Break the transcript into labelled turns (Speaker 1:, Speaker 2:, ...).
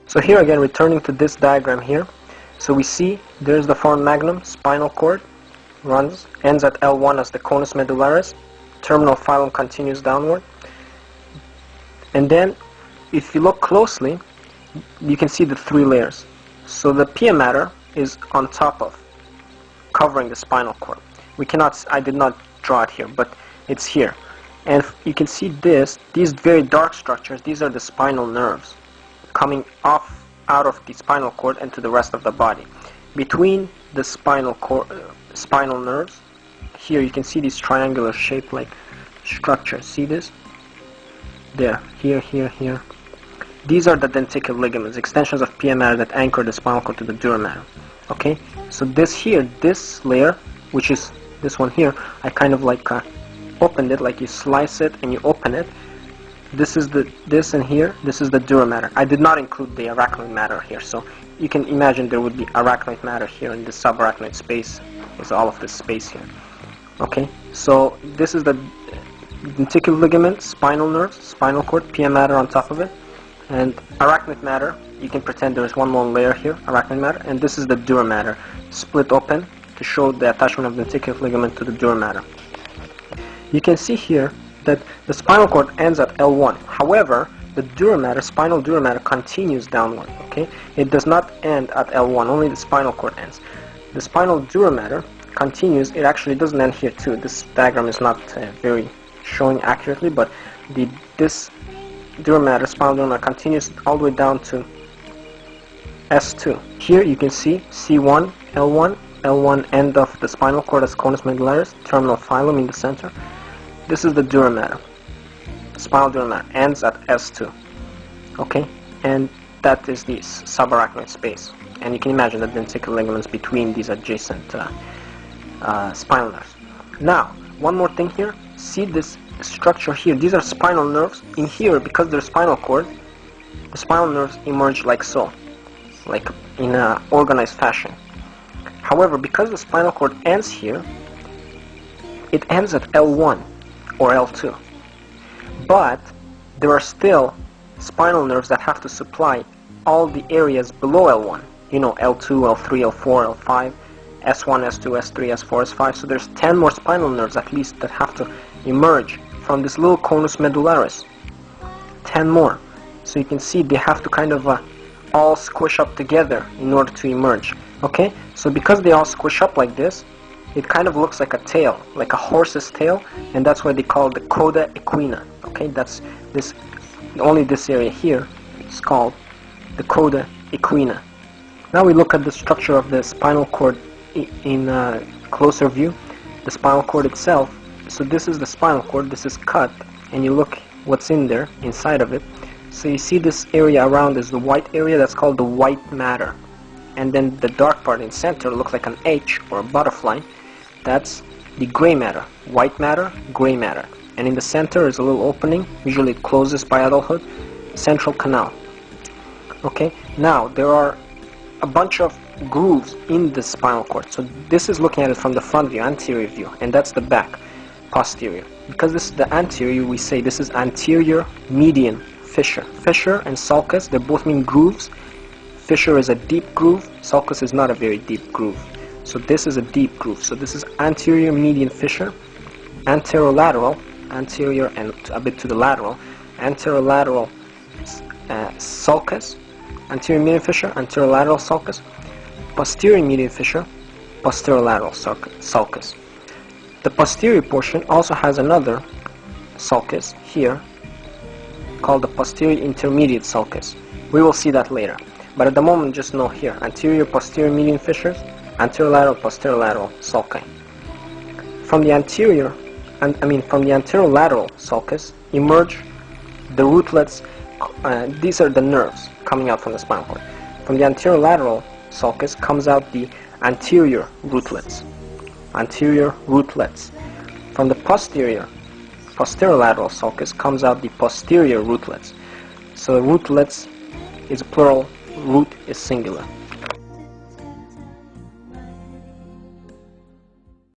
Speaker 1: So here again, returning to this diagram here, so we see there's the foramen magnum, spinal cord, ends at L1 as the conus medullaris, terminal phylum continues downward, and then if you look closely, you can see the three layers. So the pia mater is on top of, covering the spinal cord. I did not draw it here, but it's here. And you can see these very dark structures, these are the spinal nerves coming out of the spinal cord and to the rest of the body. Between the spinal nerves, here you can see these triangular shape like structures. See this? There, here, here, here. These are the denticular ligaments, extensions of pia mater that anchor the spinal cord to the dura mater. Okay, so this layer, which is this one here, I kind of like opened it, like you slice it and you open it. This and here, this is the dura mater. I did not include the arachnoid matter here, so you can imagine there would be arachnoid matter here in the subarachnoid space, is all of this space here. Okay, so this is the denticular ligament, spinal nerves, spinal cord, pia mater on top of it, and arachnoid matter. You can pretend there is one more layer here, arachnoid matter, and this is the dura mater, split open to show the attachment of the denticular ligament to the dura mater. You can see here that the spinal cord ends at L1. However, the dura mater, spinal dura mater, continues downward. Okay, it does not end at L1. Only the spinal cord ends. The spinal dura mater continues. It actually doesn't end here too. This diagram is not very showing accurately, but this dura mater, spinal dura mater, continues all the way down to S2. Here you can see C1, L1 end of the spinal cord as conus medullaris, terminal phylum in the center. This is the dura mater. Spinal dura mater ends at S2. Okay, and that is the subarachnoid space. And you can imagine the denticular ligaments between these adjacent spinal nerves. Now, one more thing here. See this structure here. These are spinal nerves. In here, because they're spinal cord, the spinal nerves emerge like so, like in an organized fashion. However, because the spinal cord ends here, it ends at L1 or L2. But there are still spinal nerves that have to supply all the areas below L1. You know, L2, L3, L4, L5, S1, S2, S3, S4, S5. So there's 10 more spinal nerves at least that have to emerge from this little conus medullaris. 10 more. So you can see they have to kind of all squish up together in order to emerge. Okay, so because they all squish up like this, it kind of looks like a tail, like a horse's tail, and that's why they call it the coda equina. Okay, that's this. Only this area here is called the coda equina. Now we look at the structure of the spinal cord in closer view. The spinal cord itself. So this is the spinal cord. This is cut, and you look what's in there inside of it. So you see this area around is the white area. That's called the white matter. And then the dark part in center looks like an H or a butterfly. That's the gray matter. White matter, gray matter. And in the center is a little opening. Usually it closes by adulthood. Central canal. Okay, now there are a bunch of grooves in the spinal cord. So this is looking at it from the front view, anterior view, and that's the back, posterior. Because this is the anterior, we say this is anterior median fissure. Fissure and sulcus, they both mean grooves. Fissure is a deep groove, sulcus is not a very deep groove. So this is a deep groove. So this is anterior median fissure, anterolateral, anterior and a bit to the lateral, anterolateral sulcus, anterior median fissure, anterolateral sulcus, posterior median fissure, posterolateral sulcus. The posterior portion also has another sulcus here called the posterior intermediate sulcus. We will see that later. But at the moment, just know here, anterior posterior median fissures, anterolateral posterolateral sulci. From the anterior, from the anterolateral sulcus emerge the rootlets. These are the nerves coming out from the spinal cord. From the anterolateral sulcus comes out the anterior rootlets. Anterior rootlets. From the posterior posterolateral sulcus comes out the posterior rootlets. So rootlets is plural, root is singular.